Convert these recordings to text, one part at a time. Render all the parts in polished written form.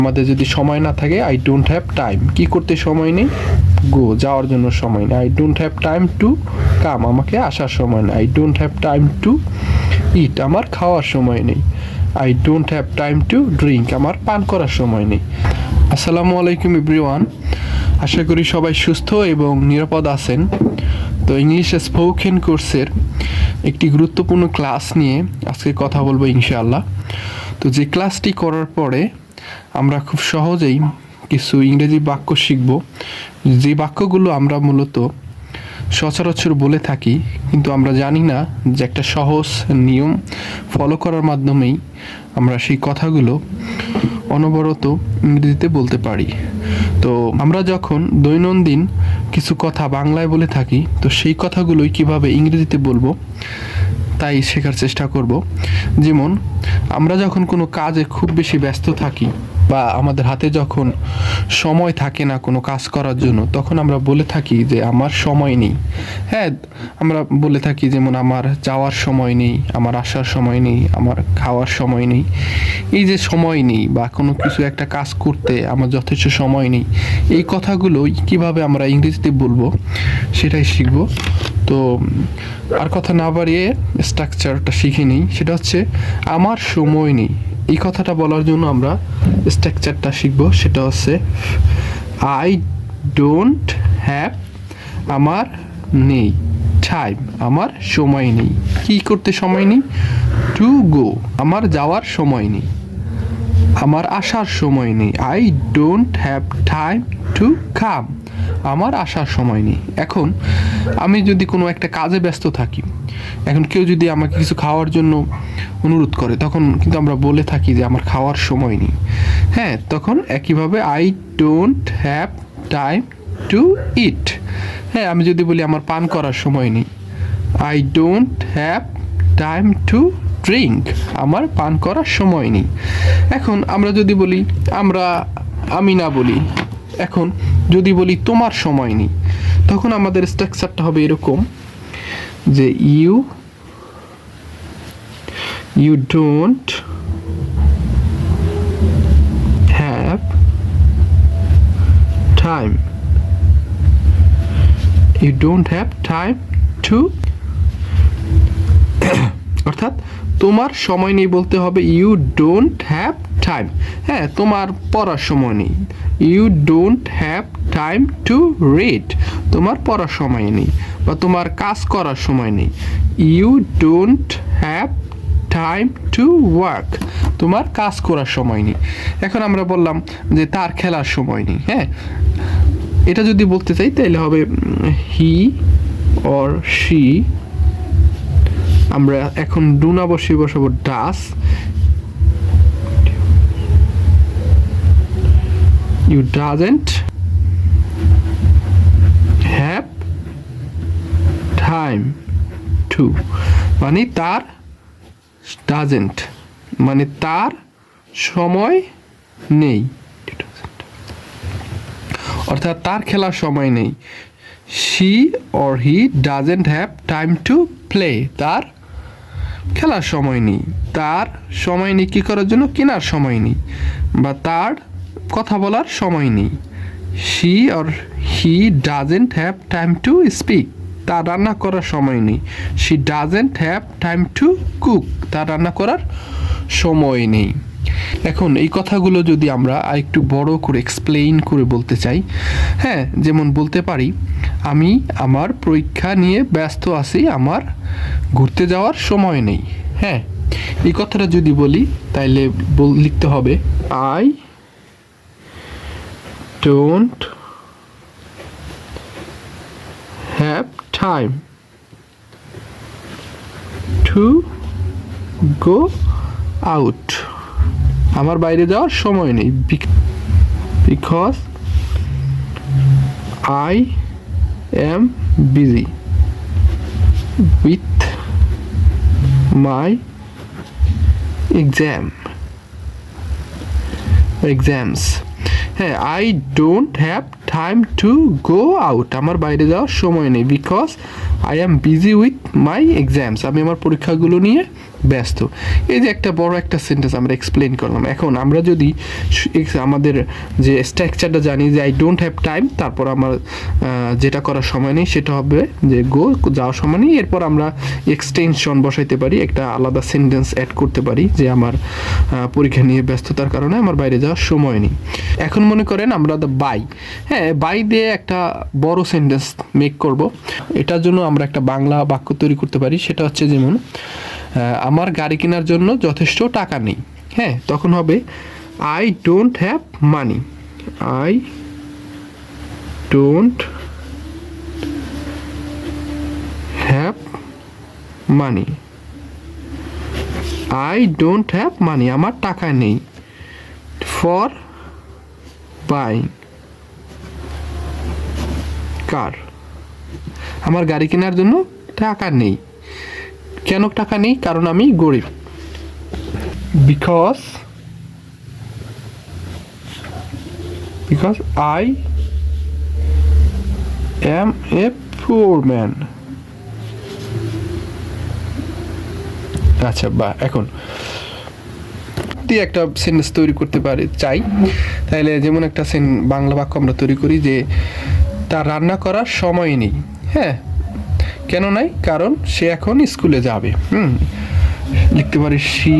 আমাদের যদি সময় না থাকে আই ডোন্ট হ্যাভ টাইম, কি করতে সময় নেই, গো যাওয়ার জন্য সময় নেই। I don't have time to come, আমাকে আসার সময় নেই। I don't have time to eat, আমার খাওয়ার সময় নেই। I don't have time to drink, আমার পান করার সময় নেই। আসসালামু আলাইকুম এভরিওয়ান, আশা করি সবাই সুস্থ এবং নিরাপদ আছেন। তো ইংলিশ স্পোকেন কোর্সের একটি গুরুত্বপূর্ণ ক্লাস নিয়ে আজকে কথা বলবো ইনশাআল্লাহ। তো যে ক্লাসটি করার পরে আমরা খুব সহজেই কিছু ইংরেজি বাক্য শিখব, যে বাক্যগুলো আমরা মূলত সচরাচর বলে থাকি, কিন্তু আমরা জানি না যে একটা সহজ নিয়ম ফলো করার মাধ্যমেই আমরা সেই কথাগুলো অনবরত ইংরেজিতে বলতে পারি। তো আমরা যখন দৈনন্দিন কিছু কথা বাংলায় বলে থাকি, তো সেই কথাগুলোই কিভাবে ইংরেজিতে বলবো তাই শেখার চেষ্টা করব। যেমন আমরা যখন কোনো কাজে খুব বেশি ব্যস্ত থাকি বা আমাদের হাতে যখন সময় থাকে না কোনো কাজ করার জন্য, তখন আমরা বলে থাকি যে আমার সময় নেই। হ্যাঁ, আমরা বলে থাকি যেমন আমার যাওয়ার সময় নেই, আমার আসার সময় নেই, আমার খাওয়ার সময় নেই। এই যে সময় নেই বা কোনো কিছু একটা কাজ করতে আমার যথেষ্ট সময় নেই, এই কথাগুলোই কিভাবে আমরা ইংরেজিতে বলবো সেটাই শিখব। তো আর কথা না বাড়িয়ে স্ট্রাকচারটা শিখে নিই। সেটা হচ্ছে আমার সময় নেই। এই কথাটা বলার জন্য আমরা স্ট্রাকচারটা শিখব। সেটা হচ্ছে আই ডোন্ট হ্যাভ, আমার নেই, টাইম, আমার সময় নেই। কি করতে সময় নেই? টু গো, আমার যাওয়ার সময় নেই, আমার আসার সময় নেই। I don't have time to come, আমার আসার সময় নেই। এখন আমি যদি কোনো একটা কাজে ব্যস্ত থাকি, এখন কেউ যদি আমাকে কিছু খাওয়ার জন্য অনুরোধ করে, তখন কিন্তু আমরা বলে থাকি যে আমার খাওয়ার সময় নেই। হ্যাঁ, তখন একইভাবে I don't have time to eat. হ্যাঁ, আমি যদি বলি আমার পান করার সময় নেই, I don't have time to drink, আমার পান করার সময় নেই। এখন আমরা যদি বলি আমি না বলি, এখন যদি বলি তোমার সময় নেই, তখন আমাদের স্ট্রাকচারটা হবে এরকম যে you don't have time, you don't have time to, অর্থাৎ তোমার সময় নেই বলতে হবে ইউ ডোন্ট হ্যাভ টাইম। হ্যাঁ, তোমার পড়ার সময় নেই, you don't have time to read, তোমার পড়ার সময় নেই। বা তোমার কাজ করার সময় নেই, you don't have time to work, তোমার কাজ করার সময় নেই। এখন আমরা বললাম যে তার খেলার সময় নেই। হ্যাঁ, এটা যদি বলতে চাই তাহলে হবে হি অর শি। আমরা এখন ডু না বসিয়ে বসাবো does. You doesn't have time to, মানে তার ডাজেন্ট মানে তার সময় নেই, অর্থাৎ তার খেলার সময় নেই। She or he doesn't have time to play, তার খেলার সময় নেই। তার সময় নেই কী করার জন্য? কেনার সময় নেই। বা তার কথা বলার সময় নেই। She or he doesn't have time to speak, তার রান্না করার সময় নেই। She doesn't have time to cook, তার রান্না করার সময় নেই। এখন এই কথাগুলো যদি আমরা আরেকটু বড় করে এক্সপ্লেইন করে বলতে চাই, হ্যাঁ, যেমন বলতে পারি আমি আমার পরীক্ষা নিয়ে ব্যস্ত আছি, আমার ঘুরতে যাওয়ার সময় নেই। হ্যাঁ, এই কথাটা যদি বলি তাইলে লিখতে হবে I don't have time to go out, আমার বাইরে যাওয়ার সময় নেই, because I am busy with my exams. হ্যাঁ, I don't have time to go out, আমার বাইরে যাওয়ার সময় নেই, because I am busy with my exams, আমি আমার পরীক্ষাগুলো নিয়ে ব্যস্ত। এই যে একটা বড় একটা সেন্টেন্স আমরা এক্সপ্লেন করলাম। এখন আমরা যদি আমাদের যে স্ট্রাকচারটা জানি যে আই ডোন্ট হ্যাভ টাইম, তারপর আমার যেটা করার সময় নেই সেটা হবে যে গো, যাওয়ার সময় নেই। এরপর আমরা এক্সটেনশন বসাইতে পারি, একটা আলাদা সেন্টেন্স অ্যাড করতে পারি যে আমার পরীক্ষা নিয়ে ব্যস্ততার কারণে আমার বাইরে যাওয়ার সময় নেই। এখন মনে করেন আমরা বাই, হ্যাঁ বাই দিয়ে একটা বড় সেন্টেন্স মেক করব। এটার জন্য আমরা একটা বাংলা বাক্য তৈরি করতে পারি। সেটা হচ্ছে যেমন আমার গাড়ি কেনার জন্য যথেষ্ট টাকা নেই। হ্যাঁ, তখন হবে I don't have money. I don't have money. I don't have money, আমার টাকা নেই। ফর বাইং কার, আমার গাড়ি কেনার জন্য টাকা নেই। কেন টাকা নেই? কারণ আমি গরিব। Because I am a poor man. আচ্ছা, বা এখন দিয়ে একটা সেন্টেন্স তৈরি করতে চাই, তাহলে যেমন একটা বাংলা বাক্য আমরা তৈরি করি যে তার রান্না করার সময় নেই। হ্যাঁ, কেন নাই? কারণ সে এখন স্কুলে যাবে। লিখতে পারি শি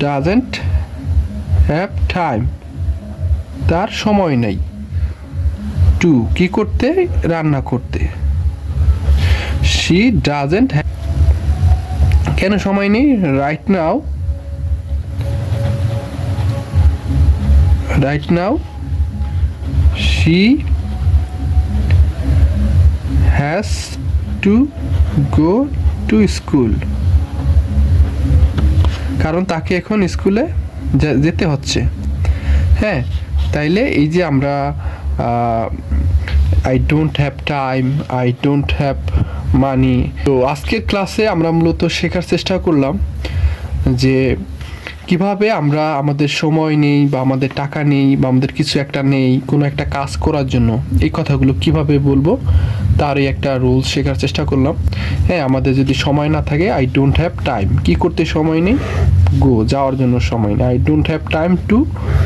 ডাজন্ট হ্যাভ টাইম, তার সময় নেই টু কি করতে? রান্না করতে। শি ডাজন্ট হ্যাভ, কেন সময় নেই? Right now she has to go to school, কারণ তাকে এখন স্কুলে যেতে হচ্ছে। হ্যাঁ, তাইলে এই যে আমরা I don't have time, I don't have money. তো আজকের ক্লাসে আমরা মূলত শেখার চেষ্টা করলাম যে কিভাবে আমরা আমাদের সময় নেই বা আমাদের টাকা নেই বা আমাদের কিছু একটা নেই কোনো একটা কাজ করার জন্য, এই কথাগুলো কিভাবে বলবো তারই একটা রুলস শেখার চেষ্টা করলাম। হ্যাঁ, আমাদের যদি সময় না থাকে আই ডোন্ট হ্যাভ টাইম, কি করতে সময় নেই? গো, যাওয়ার জন্য সময় নেই। I don't have time to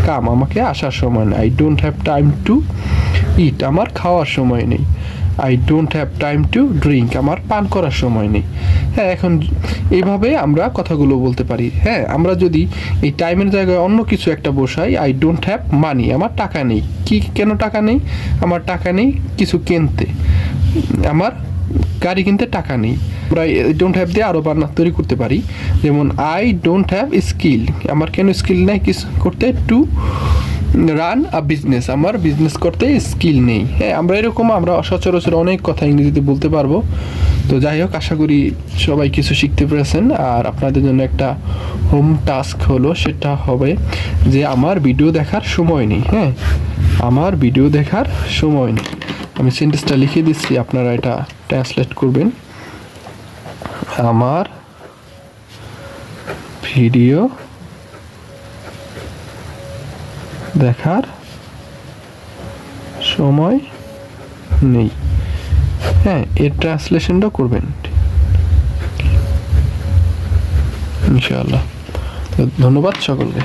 come, আমাকে আসার সময় নেই। I don't have time to eat, আমার খাওয়ার সময় নেই। I don't have time to drink, আমার পান করার সময় নেই। হ্যাঁ, এখন এইভাবে আমরা কথাগুলো বলতে পারি। হ্যাঁ, আমরা যদি এই টাইমের জায়গায় অন্য কিছু একটা বসাই, আই ডোন্ট হ্যাভ মানি, আমার টাকা নেই। কেন টাকা নেই? আমার টাকা নেই কিছু কিনতে, আমার গাড়ি কিনতে টাকা নেই। আমরা ডোন্ট হ্যাভ দিয়ে আরও বান্না তৈরি করতে পারি, যেমন আই ডোন্ট হ্যাভ স্কিল, আমার কেন স্কিল নেই কিছু করতে? টু রান আ বিজনেস, আমার বিজনেস করতে স্কিল নেই। হ্যাঁ, আমরা সচরাচর অনেক কথা ইংরেজিতে বলতে পারবো। তো যাই হোক, আশা করি সবাই কিছু শিখতে পেরেছেন। আর আপনাদের জন্য একটা হোম টাস্ক হলো, সেটা হবে যে আমার ভিডিও দেখার সময় নেই। হ্যাঁ, আমার ভিডিও দেখার সময় নেই। আমি সেন্টেন্সটা লিখে দিচ্ছি, আপনারা এটা ট্রান্সলেট করবেন। আমার ভিডিও দেখার সময় নেই। হ্যাঁ, এর ট্রান্সলেশনটা করবেন ইনশাআল্লাহ। ধন্যবাদ সকলকে।